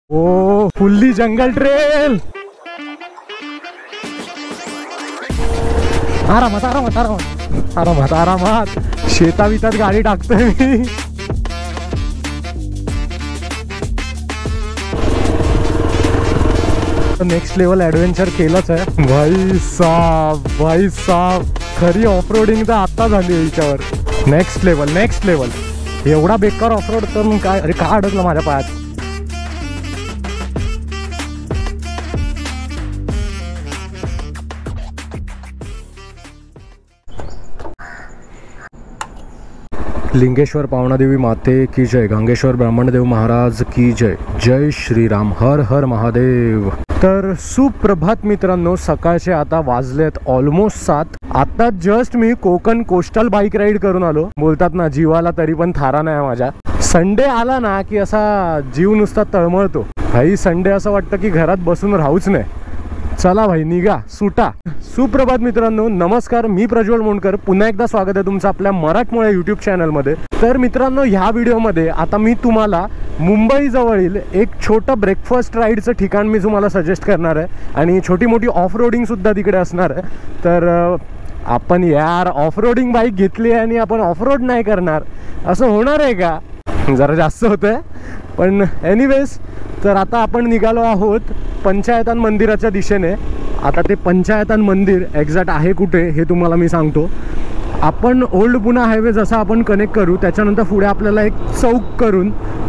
ओ fully जंगल trail. आरामात आरामात आरामात आरामात आरामात शेतावितात गाडी टाकतोय मी. नेक्स्ट लेवल ॲडव्हेंचर केलंच आहे भाई साहब खरी ऑफरोडिंग तर आता झाली याच्यावर. नेक्स्ट लेवल एवढा बेकार ऑफरोड तर काय. अरे काय अडकलं माझ्या पायात. लिंगेश्वर पावनादेवी माते की जय. गंगेश्वर ब्राह्मणदेव महाराज की जय. जय श्रीराम. हर हर महादेव. तर सुप्रभात मित्रांनो. सकाळचे आता वाजलेत ऑलमोस्ट 7. आता जस्ट मी कोकण कोस्टल बाईक राईड करून आलो. बोलतात ना जीवाला तरी पण थारा नाही माझ्या. संडे आला ना की असा जीव नुसता तळमळतो भाई. संडे असं वाटतं की घरात बसून राहूच नाही. चला भाई निघा सुटा. सुप्रभात मित्रांनो. नमस्कार. मी प्रज्वल मोंडकर. पुन्हा एकदा स्वागत आहे तुमचं आपल्या मराठमोळ्या यूट्यूब चॅनलमध्ये. तर मित्रांनो ह्या व्हिडिओमध्ये आता मी तुम्हाला मुंबई जवळील एक छोटं ब्रेकफास्ट राईडचं ठिकाण मी तुम्हाला सजेस्ट करणार आहे. आणि छोटी मोठी ऑफ रोडिंग सुद्धा तिकडे असणार आहे. तर आपण यार ऑफ रोडिंग बाईक घेतली आहे आणि आपण ऑफ रोड नाही करणार असं होणार आहे का. जरा जास्त होतंय पण एनिवेज. तर आता आपण निघालो आहोत पंचायतन मंदिराच्या दिशेने. आता ते पंचायतन मंदिर एक्झॅक्ट आहे कुठे हे तुम्हाला मी सांगतो. आपण ओल्ड पुणा हायवे जसा आपण कनेक्ट करू त्याच्यानंतर पुढे आपल्याला एक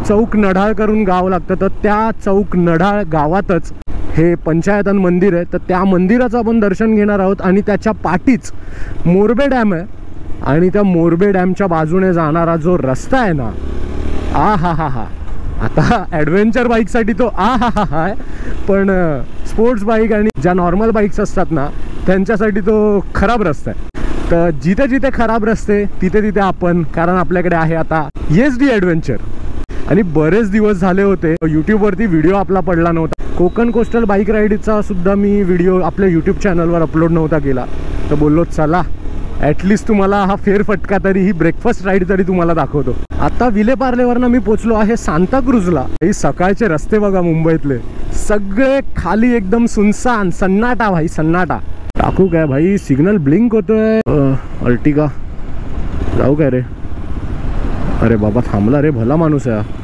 चौक नढाळ करून गाव लागतं. तर त्या चौक नढाळ गावातच हे पंचायतन मंदिर आहे. तर त्या मंदिराचं आपण दर्शन घेणार आहोत. आणि त्याच्या पाठीच मोरबे डॅम आहे. आणि त्या मोरबे डॅमच्या बाजूने जाणारा जो रस्ता आहे ना हा आता ॲडव्हेंचर बाईकसाठी तो आहे. पण स्पोर्ट्स बाईक आणि ज्या नॉर्मल बाईक्स असतात ना त्यांच्यासाठी तो खराब रस्ता आहे. तर जिथे जिथे खराब रस्ते तिथे आपण, कारण आपल्याकडे आहे आता SD ॲडव्हेंचर. आणि बरेच दिवस झाले होते यूट्यूबवरती व्हिडिओ आपला पडला नव्हता. कोकण कोस्टल बाईक राईडचा सुद्धा मी व्हिडिओ आपल्या यूट्यूब चॅनलवर अपलोड नव्हता केला. तर बोललो चला ॲटलिस्ट तुम्हाला हा फेरफटका तरी ही ब्रेकफास्ट राईड तरी तुम्हाला दाखवतो. आता विलेपार्लेवरनं मी पोचलो आहे सांताक्रूजला. ही सकाळचे रस्ते बघा मुंबईतले सगळे खाली एकदम सुनसान सन्नाटा भाई सन्नाटा. टाकू काय भाई. सिग्नल ब्लिंक होतोय. अर्टिगा जाऊ काय रे. अरे बाबा थांबला रे. भला माणूस आहे.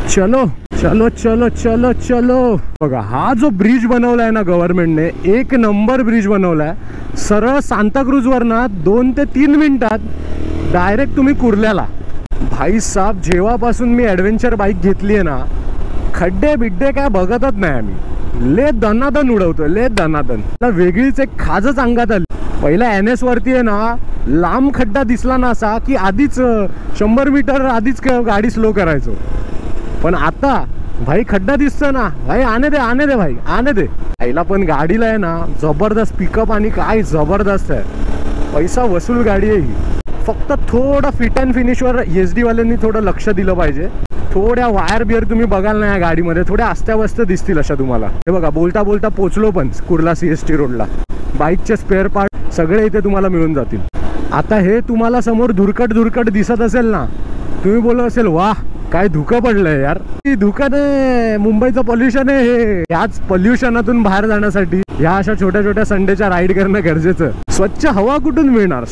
चलो चलो चलो चलो चलो. बघा हा जो ब्रिज बनवलाय ना गव्हर्नमेंटने एक नंबर ब्रिज बनवलाय. सरळ सांताक्रूजवरनं 2 ते 3 मिनिटात डायरेक्ट तुम्ही कुर्ल्याला. भाई साहब जेव्हापासून मी ॲडव्हेंचर बाईक घेतली आहे ना खड्डे बिड्डे काय बघतच नाही आम्ही. ले दनादन उडवतोय ले दनादन. वेगळीच एक खाजच अंगात आली. पहिला NS वरती आहे ना लांब खड्डा दिसला ना असा की आधीच 100 मीटर आधीच गाडी स्लो करायचो. पण आता भाई खड्डा दिसतो ना भाई आने दे भाई आने दे. आईला पण गाडीला आहे ना जबरदस्त पिकअप आणि काय जबरदस्त आहे. पैसा वसूल गाडी आहे ही. फक्त थोडं फिट अँड फिनिशवर SD वाल्यांनी थोडं लक्ष दिलं पाहिजे. थोड्या वायर बिअर तुम्ही बघाल ना या गाडीमध्ये थोड्या अस्त्यावस्त दिसतील अशा तुम्हाला. हे बघा बोलता बोलता पोचलो पण कुर्ला CST रोडला. बाईकचे स्पेअर पार्ट सगळे इथे तुम्हाला मिळून जातील. आता हे तुम्हाला समोर धुरकट दिसत असेल ना तुम्ही बोलत असेल वाह काय धुकं पडलंय यार. धुकं नाही मुंबईचं पॉल्युशन आहे हे. याच पॉल्युशनातून बाहेर जाण्यासाठी ह्या अशा छोट्या छोट्या संडेच्या राईड करणं गरजेचं. स्वच्छ हवा कुठून मिळणार.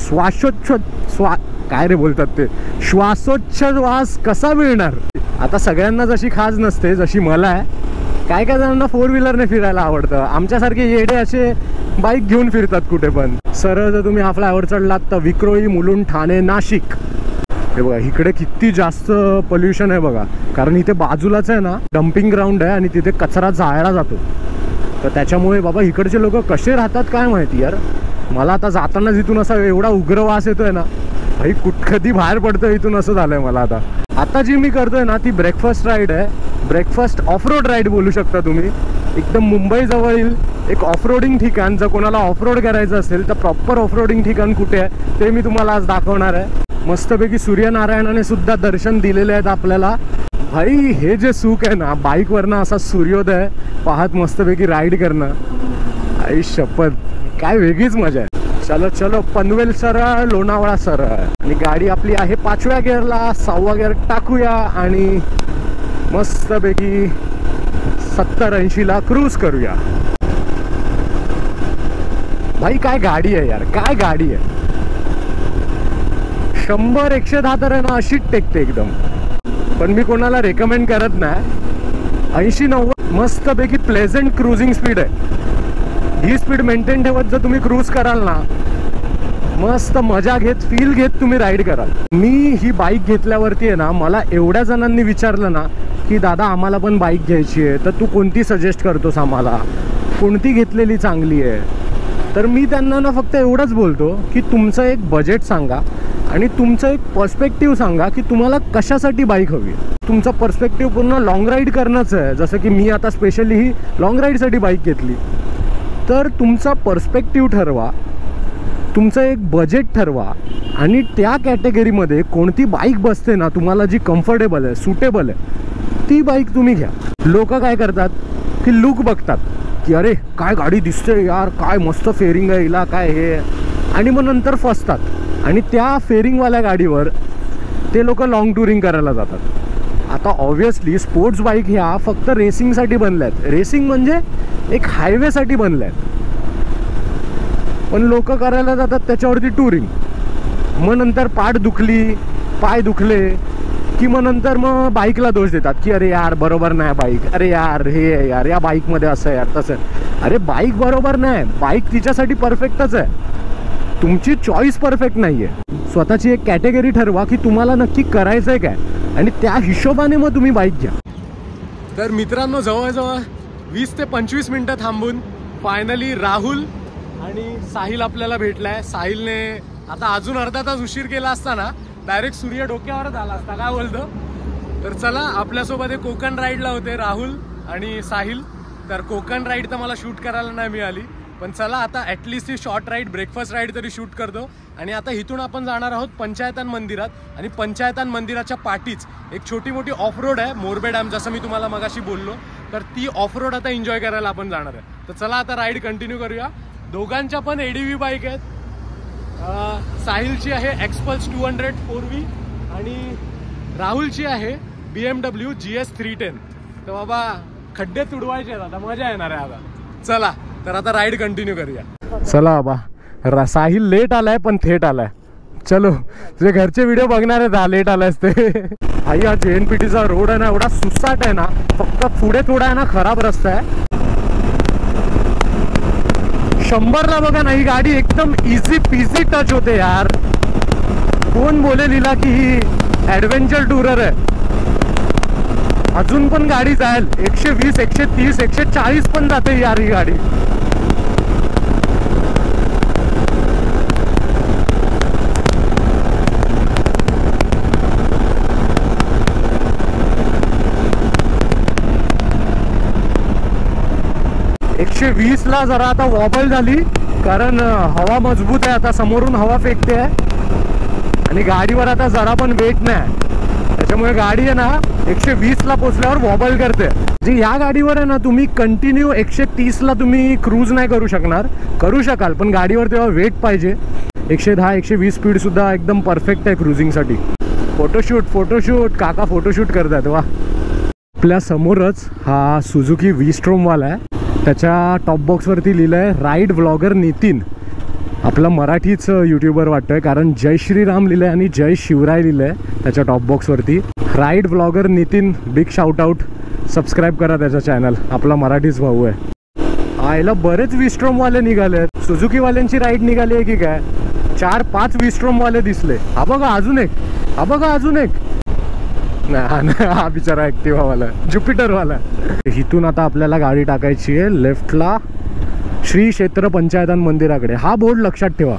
काय रे बोलतात ते श्वासोच्छवास कसा मिळणार. आता सगळ्यांना जशी खाज नसते जशी मला आहे. काय जणांना 4 व्हीलरने फिरायला आवडतं. आमच्यासारखे येडे असे बाईक घेऊन फिरतात कुठे पण. सरळ जर तुम्ही हा फ्लायओव्हर चढलात तर विक्रोळी मुलुंड ठाणे नाशिक. हे बघा इकडे किती जास्त पोल्युशन आहे बघा. कारण इथे बाजूलाच आहे ना डम्पिंग ग्राउंड आहे आणि तिथे कचरा जाळला जातो. तर त्याच्यामुळे बाबा इकडचे लोक कसे राहतात काय माहिती यार. मला आता जाताना जिथून असा एवढा उग्र वास येतोय ना भाई कधी बाहेर पडतो इथून असं झालंय मला. आता जी मी करतोय ना ती ब्रेकफास्ट राईड आहे. ब्रेकफास्ट ऑफ रोड राईड बोलू शकता तुम्ही. एकदम मुंबई जवळील एक ऑफ रोडिंग ठिकाण. जर कोणाला ऑफ रोड करायचं असेल तर प्रॉपर ऑफ रोडिंग ठिकाण कुठे आहे ते मी तुम्हाला आज दाखवणार आहे. मस्तपैकी सूर्यनारायणाने सुद्धा दर्शन दिलेले आहेत आपल्याला. भाई हे जे सुख आहे ना बाईकवरनं असा सूर्योदय पाहत मस्तपैकी राईड करणं आई शपथ काय वेगळीच मजा आहे. चलो चलो पनवेल सरळ लोणावळा सरळ. आणि गाडी आपली आहे 5व्या गिअरला. 6वा गिअर टाकूया आणि मस्तपैकी 70-80 ला क्रूज करूया. भाई काय गाडी आहे यार, काय गाडी आहे. 100-110 तर आहे ना अशीच टेकते एकदम. पण मी कोणाला रेकमेंड करत नाही. 80-90 मस्तपैकी प्लेझंट क्रुझिंग स्पीड आहे. ही स्पीड मेंटेन ठेवत जर तुम्ही क्रूज कराल ना, मस्त मजा घेत फील घेत तुम्ही राईड कराल. मी ही बाईक घेतल्यावरती आहे ना, मला एवढ्या जणांनी विचारलं ना की दादा आम्हाला पण बाईक घ्यायची आहे, तर तू कोणती सजेस्ट करतोस आम्हाला, कोणती घेतलेली चांगली आहे. तर मी त्यांना ना फक्त एवढंच बोलतो की तुमचं एक बजेट सांगा आणि तुमचं एक पर्स्पेक्टिव्ह सांगा की तुम्हाला कशासाठी बाईक हवी. तुमचा पर्स्पेक्टिव्ह पूर्ण लॉंग राईड करणंच आहे. जसं की मी आता स्पेशली ही लॉंग राईडसाठी बाईक घेतली. तर तुमचा पर्स्पेक्टिव्ह ठरवा, तुमचं एक बजेट ठरवा आणि त्या कॅटेगरीमध्ये कोणती बाईक बसते ना तुम्हाला, जी कम्फर्टेबल आहे, सुटेबल आहे, ती बाईक तुम्ही घ्या. लोक काय करतात की लुक बघतात की अरे काय गाडी दिसते यार, काय मस्त फेरिंग आहे हिला, काय हे, आणि मग नंतर फसतात. आणि त्या फेरिंगवाल्या गाडीवर ते लोक लॉंग टुरिंग करायला जातात. आता ऑब्व्हियसली स्पोर्ट्स बाईक ह्या फक्त रेसिंगसाठी बनल्या आहेत. रेसिंग म्हणजे एक हायवेसाठी बनल्या आहेत. पण लोक करायला जातात त्याच्यावरती टुरिंग. मग नंतर पाठ दुखली, पाय दुखले की मग नंतर मग बाईकला दोष देतात की अरे यार बरोबर नाही बाईक, अरे यार हे आहे यार, या बाईकमध्ये असं आहे यार तसं. अरे बाईक बरोबर नाही, बाईक तिच्यासाठी परफेक्टच आहे. तुमची चॉईस परफेक्ट नाही आहे. स्वतःची एक कॅटेगरी ठरवा की तुम्हाला नक्की करायचं आहे काय, आणि त्या हिशोबाने मग तुम्ही बाईक घ्या. तर मित्रांनो, जवळजवळ 20 ते 25 मिनटं थांबून फायनली राहुल आणि साहिल आपल्याला भेटलाय. साहिलने आता अजून अर्धा तास उशीर केला असताना डायरेक्ट सूर्य डोक्यावरच आला असता. काय बोलतो? तर चला, आपल्यासोबत एक कोकण राईडला होते राहुल आणि साहिल. तर कोकण राईड तर मला शूट करायला नाही मिळाली, पण चला आता ॲटलिस्ट ही शॉर्ट राईड, ब्रेकफास्ट राईड तरी शूट करतो. आणि आता इथून आपण जाणार आहोत पंचायतन मंदिरात. आणि पंचायतन मंदिराच्या पाठीच एक छोटी मोठी ऑफ रोड आहे, मोरबे डॅम, जसं मी तुम्हाला मगाशी बोललो. तर ती ऑफ रोड आता एन्जॉय करायला आपण जाणार आहे. तर चला आता राईड कंटिन्यू करूया. दोघांच्या पण ADV बाईक आहेत. साहिलची आहे एक्सपल्स 200 4V आणि राहुलची आहे BMW GS 310. तर बाबा खड्डे तुडवायचे आता, मजा येणार आहे आता. चला तर आता राईड कंटिन्यू करूया. चला बाबा, साहिल लेट आलाय पण थेट आलाय. चलो, तुझे घरचे व्हिडिओ बघणार आहेत लेट आलायस ते. आई, हा JNPTचा रोड आहे ना एवढा सुसाट आहे ना, फक्त पुढे थोडा आहे ना खराब रस्ता आहे. 100ला बघा ना ही गाडी एकदम इझी पीझी टच होते यार. कोण बोलेल हिला की ही ॲडव्हेंचर टूरर आहे. अजून पण गाडी जाईल 120, 130, 140 पण जाते यार ही गाडी. ला जरा आता वॉबल झाली, कारण हवा मजबूत आहे. आता समोरून हवा फेकते आहे आणि गाडीवर आता जरा पण वेट नाही, त्याच्यामुळे गाडी आहे ना 120 ला पोचल्यावर वॉबल करते. जी या गाडीवर आहे ना तुम्ही कंटिन्यू 130 ला तुम्ही क्रूज नाही करू शकणार. करू शकाल पण गाडीवर तेव्हा वेट पाहिजे. 110, 120 स्पीड सुद्धा एकदम परफेक्ट आहे क्रुझिंगसाठी. फोटोशूट काका फोटोशूट करतात. वा, आपल्या समोरच हा सुझुकी V-Strom वाला आहे. त्याच्या टॉप बॉक्सवरती लिहिलं आहे राईड व्लॉगर नितीन. आपला मराठीच यूट्यूबर वाटतोय, कारण जय श्रीराम लिहिलं आहे आणि जय शिवराय लिहिलं आहे त्याच्या टॉप बॉक्सवरती. Ride vlogger Nitin, big shout out. Subscribe करा त्याचा चॅनल, आपला मराठीच भाऊ आहे. आयला बरेच V-Strom वाले निघाले आहेत. सुझुकीवाल्यांची राईड निघाली आहे की काय? 4-5 V-Strom वाले दिसले. हा बघा अजून एक, हा बघा अजून एक. नाही, हा बिचारा ॲक्टिवा वाला, ज्युपिटर वाला. इथून आता आपल्याला गाडी टाकायची आहे लेफ्टला श्री क्षेत्र पंचायतन मंदिराकडे. हा बोर्ड लक्षात ठेवा.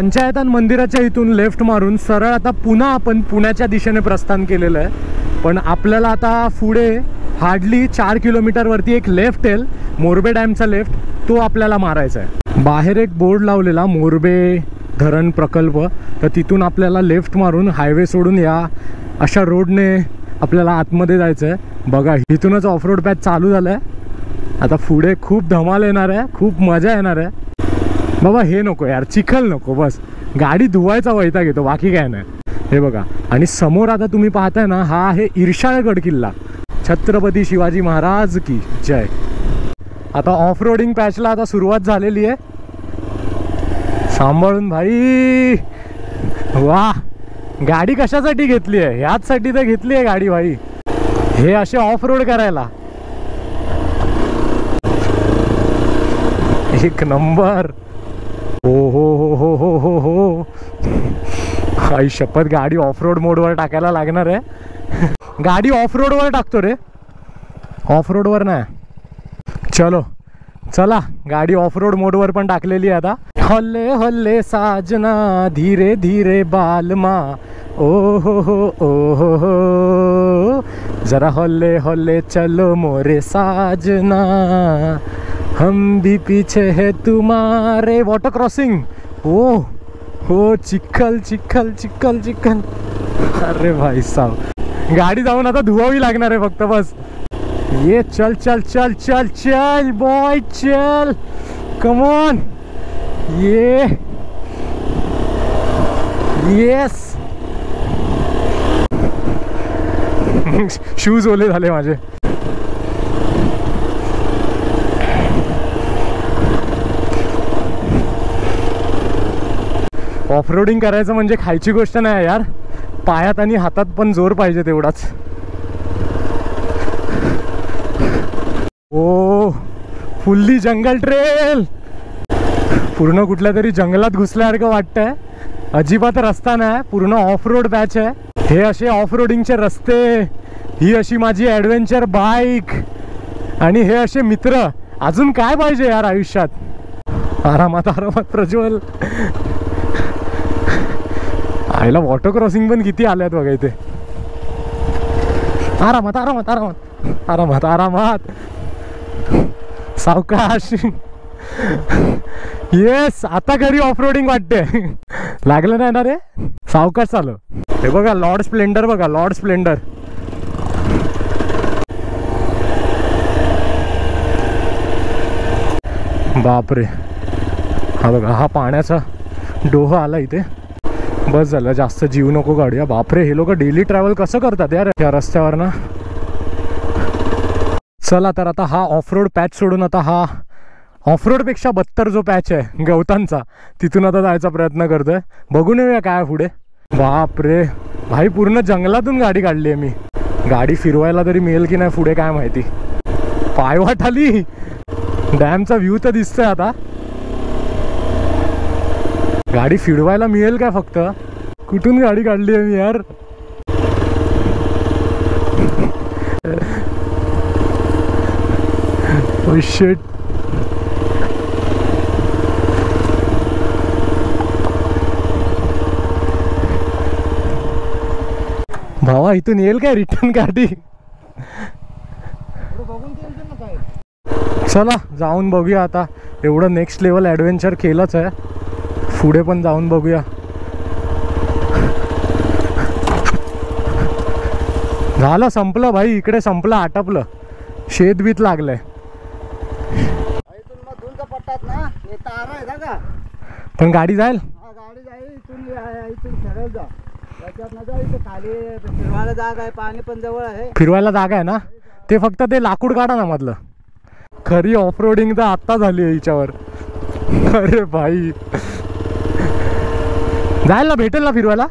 पंचायतन मंदिराच्या इथून लेफ्ट मारून सरळ आता पुन्हा आपण पुण्याच्या दिशेने प्रस्थान केलेलं आहे. पण आपल्याला आता पुढे हार्डली 4 किलोमीटरवरती एक लेफ्ट येईल, मोरबे डॅमचा लेफ्ट, तो आपल्याला मारायचा आहे. बाहेर एक बोर्ड लावलेला मोरबे धरण प्रकल्प, तर तिथून आपल्याला लेफ्ट मारून हायवे सोडून या अशा रोडने आपल्याला आतमध्ये जायचं आहे. बघा इथूनच ऑफ रोड पॅच चालू झालं आहे. आता पुढे खूप धमाल येणार आहे, खूप मजा येणार आहे. बाबा हे नको यार, चिखल नको, बस गाडी धुवायचा वैताग येतो, बाकी काय नाही. हे बघा, आणि समोर आता तुम्ही पाहताय ना, हा आहे इर्षाळगड किल्ला. छत्रपती शिवाजी महाराज की जय. आता ऑफ रोडिंग पॅचला आता सुरुवात झालेली आहे. सांभाळून भाई. वा, गाडी कशासाठी घेतली आहे? ह्याचसाठी तर घेतली आहे गाडी भाई, हे असे ऑफ रोड करायला. एक नंबर. हो हो हो हो हो हो हो, आई शपथ, गाडी ऑफ रोड मोडवर टाकायला लागणार आहे. गाडी ऑफ रोडवर टाकतो रे, ऑफ रोडवर नाही. चलो चला, गाडी ऑफ रोड मोडवर पण टाकलेली आहे आता. हल्ले हल्ले साजना धीरे धीरे बालमा, ओ हो हो हो, जरा हल्ले हल्ले चलो मोरे साजना, हम भी पीछे है तुम्हारे. Water crossing. ओ हो, चिखल चिखल चिखल चिखल. अरे भाई साहब, गाडी जाऊन आता धुवावी लागणार आहे फक्त, बस. ये चल चल चल चल चल बॉय, चल, कम ऑन. ये येस. शूज ओले झाले माझे. ऑफ रोडिंग करायचं म्हणजे खायची गोष्ट नाही यार, पायात आणि हातात पण जोर पाहिजे तेवढाच. ओ, फुल्ली जंगल ट्रेल. पूर्ण कुठल्या तरी जंगलात घुसल्यासारखं वाटतंय. अजिबात रस्ता नाही, पूर्ण ऑफ रोड पॅच आहे. हे असे ऑफ रोडिंगचे रस्ते, ही अशी माझी ॲडव्हेंचर बाईक, आणि हे असे मित्र. अजून काय पाहिजे यार आयुष्यात? आरामात आरामात प्रज्वल. आईला वॉटर क्रॉसिंग पण किती आल्यात बघा इथे. आरामात आरामात आरामात आरामात आरामात, सावकाश. येस, आता घरी ऑफ रोडिंग वाटते. लागलं नाही ना रे, सावकाश चालू. हे बघा लॉर्ड स्प्लेंडर, बघा लॉर्ड स्प्लेंडर. बापरे, हा बघा, हा पाण्याचा डोह आला इथे. बस झालं, जास्त जीव नको गाडी. बापरे, हे लोक डेली ट्रॅव्हल कसं करतात यार या रस्त्यावर ना. चला तर आता हा ऑफ रोड पॅच सोडून आता हा ऑफ रोडपेक्षा बत्तर जो पॅच आहे गवतांचा, तिथून आता जायचा प्रयत्न करतोय. बघून येऊया काय पुढे. बापरे भाई, पूर्ण जंगलातून गाडी काढली आहे मी. गाडी फिरवायला तरी मिळेल की नाही पुढे काय माहिती. पायवाट आली. डॅमचा व्ह्यू तर दिसतोय आता. गाडी फिरवायला मिळेल काय फक्त? कुठून गाडी काढली आहे मी यार. Oh shit. भावा इथून येईल काय रिटर्न गाडी? चला जाऊन बघूया आता. एवढं नेक्स्ट लेवल ॲडव्हेंचर केलंच आहे, पुढे पण जाऊन बघूया. झालं, संपलं भाई, इकडे संपलं, आटपलं. शेत बीत लागलंय. पण गाडी जाईल. फिरवायला जागा आहे, पाणी पण जवळ आहे. फिरवायला जागा आहे ना, ते फक्त ते लाकूड काढा ना मधलं. खरी ऑफ रोडिंग तर आत्ता झाली आहे हिच्यावर. अरे भाई, जायला भेटेल ना फिरवायला?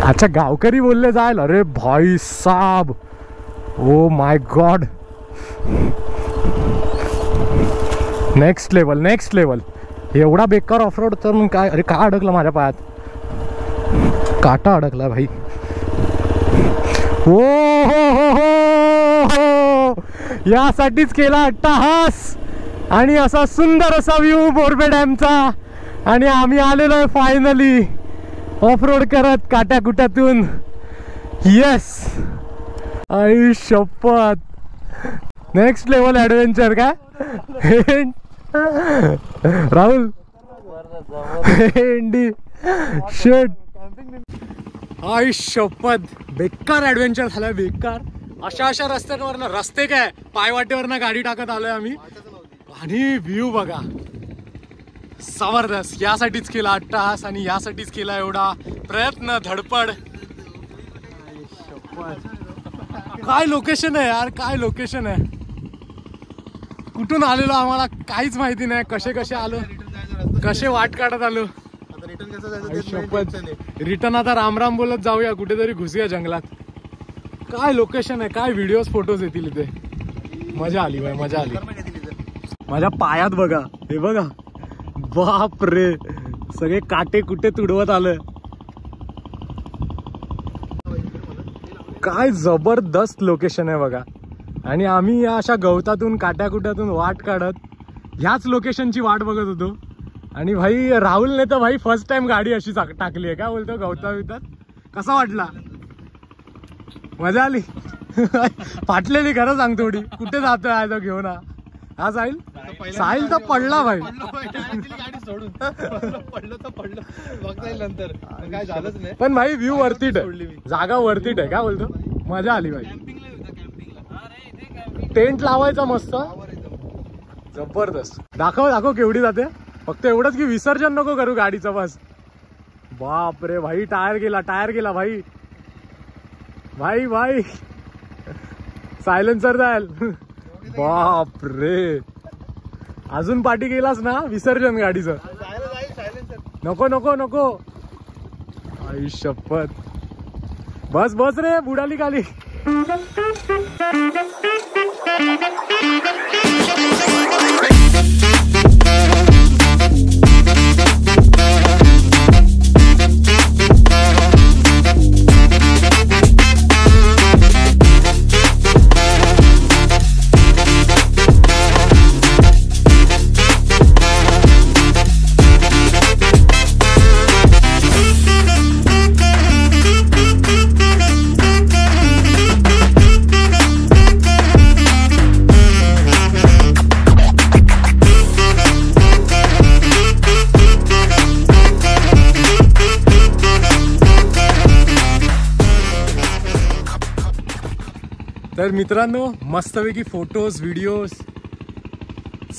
अच्छा, गावकरी बोलले जायला. अरे भाई साहब, oh my God, next level, next level. एवढा बेकार ऑफ रोड तर मग काय. अरे काय अडकलं माझ्या पायात, काटा अडकला भाई. हो हो हो हो, यासाठीच केला अट्टाहास. आणि असा सुंदर असा व्ह्यू मोरबे डॅमचा. आणि आम्ही आलेलो आहे फायनली ऑफ रोड करत काट्याकुट्यातून. येस, आई शपथ, नेक्स्ट लेवल ॲडव्हेंचर काय राहुल. एंडी शेट, आई शपथ, बेकार ॲडव्हेंचर झालाय, बेकार. अशा रस्त्यांवरनं, रस्ते काय पायवाटेवरनं गाडी टाकत आलोय आम्ही. आणि व्ह्यू बघा, जबरदस्त. यासाठीच केला 8 तास आणि यासाठीच केला एवढा प्रयत्न, धडपड. काय लोकेशन आहे यार, काय लोकेशन आहे. कुठून आलेलो आम्हाला काहीच माहिती नाही. कसे आलो, कसे वाट काढत आलो. रिटर्न आता राम बोलत जाऊया, कुठेतरी घुसूया जंगलात. काय लोकेशन आहे, काय व्हिडिओज फोटोज येतील इथे. मजा आली भाई, मजा आली. माझ्या पायात बघा, हे बघा, बाप रे, सगळे काटे कुठे तुडवत आलं. काय जबरदस्त लोकेशन आहे बघा. आणि आम्ही या अशा गवतातून काट्याकुट्यातून वाट काढत ह्याच लोकेशनची वाट बघत होतो. आणि भाई राहुलने तर भाई फर्स्ट टाइम गाडी अशी टाकली आहे. काय बोलतो, गवता. कसा वाटला? मजा आली. फाटलेली खरं सांग थोडी. कुठे जातोय आज घेऊन हा साहिल? साहिल तर पडला भाई. पण भाई व्ह्यू वरतीट आहे, जागा वरतीट आहे. काय बोलतो, मजा आली भाई. टेंट लावायचा मस्त, जबरदस्त. दाखव केवढी जाते. फक्त एवढंच की विसर्जन नको करू गाडीचं बस. बाप रे भाई, टायर गेला भाई. भाई सायलेन्सर जाईल. बाप रे, अजून पाठी गेलास ना विसर्जन गाडीचं. नको आई शपथ. बस रे, बुडाली खाली. तर मित्रांनो, मस्तपैकी फोटोज व्हिडिओज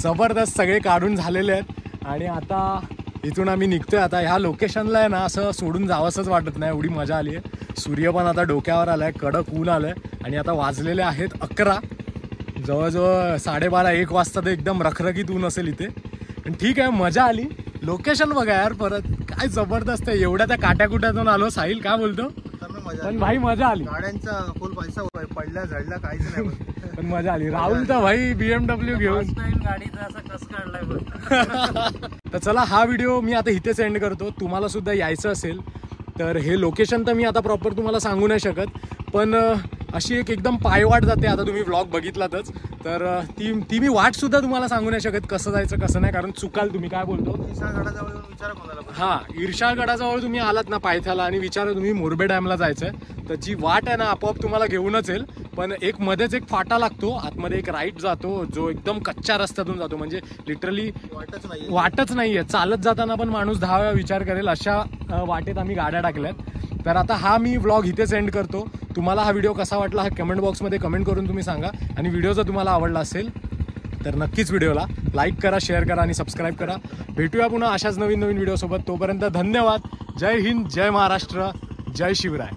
जबरदस्त सगळे काढून झालेले आहेत. आणि आता इथून आम्ही निघतोय. आता ह्या लोकेशनला आहे ना असं सोडून जावंसंच वाटत नाही, एवढी मजा आली आहे. सूर्य पण आता डोक्यावर आलाय, कडक ऊन आलंय. आणि आता वाजलेले आहेत 11. जवळजवळ 12:30-1 वाजता तर एकदम रखरखीत ऊन असेल इथे. पण ठीक आहे, मजा आली. लोकेशन बघा यार, परत काय जबरदस्त आहे. एवढ्या त्या काट्याकुट्यातून आलो. साहिल काय बोलतो? पण भाई मजा आली. गाड्यांचा फुल पैसा पडला झडला काहीच नाही. पण मजा आली. राहुल तर भाई BMW घेऊन गाडीचा असं कस काढलाय. तर चला, हा व्हिडिओ मी आता इथेच एंड करतो. तुम्हाला सुद्धा यायचं असेल तर हे लोकेशन तर मी आता प्रॉपर तुम्हाला सांगू नाही शकत, पण अशी एकदम पायवाट जाते. आता तुम्ही व्लॉग बघितलातच, तर ती मी वाट सुद्धा तुम्हाला सांगू नाही शकत कसं जायचं कसं नाही, कारण चुकाल तुम्ही. काय बोलतो, ईर्षा गडाजवळ तुम्ही आलात ना पायथ्याला आणि विचारा तुम्ही मोरबे डॅमला जायचंय, तर जी वाट आहे ना आपोआप तुम्हाला घेऊनच येईल. पण एक मध्येच एक फाटा लागतो, आतमध्ये एक राईट जातो जो एकदम कच्च्या रस्त्यातून जातो, म्हणजे लिटरली वाटच नाहीये. चालत जाताना पण माणूस 10 वेळा विचार करेल अशा वाटेत आम्ही गाड्या टाकल्यात. तर आता हा मी व्लॉग इथेच एंड करतो. तुम्हाला हा व्हिडिओ कसा वाटला हा कमेंट बॉक्समध्ये कमेंट करून तुम्ही सांगा. आणि व्हिडिओ जर तुम्हाला आवडला असेल तर नक्कीच व्हिडिओला लाईक करा, शेअर करा आणि सबस्क्राईब करा. भेटूया पुन्हा अशाच नवीन व्हिडिओसोबत. तोपर्यंत धन्यवाद. जय हिंद, जय महाराष्ट्र, जय शिवराय.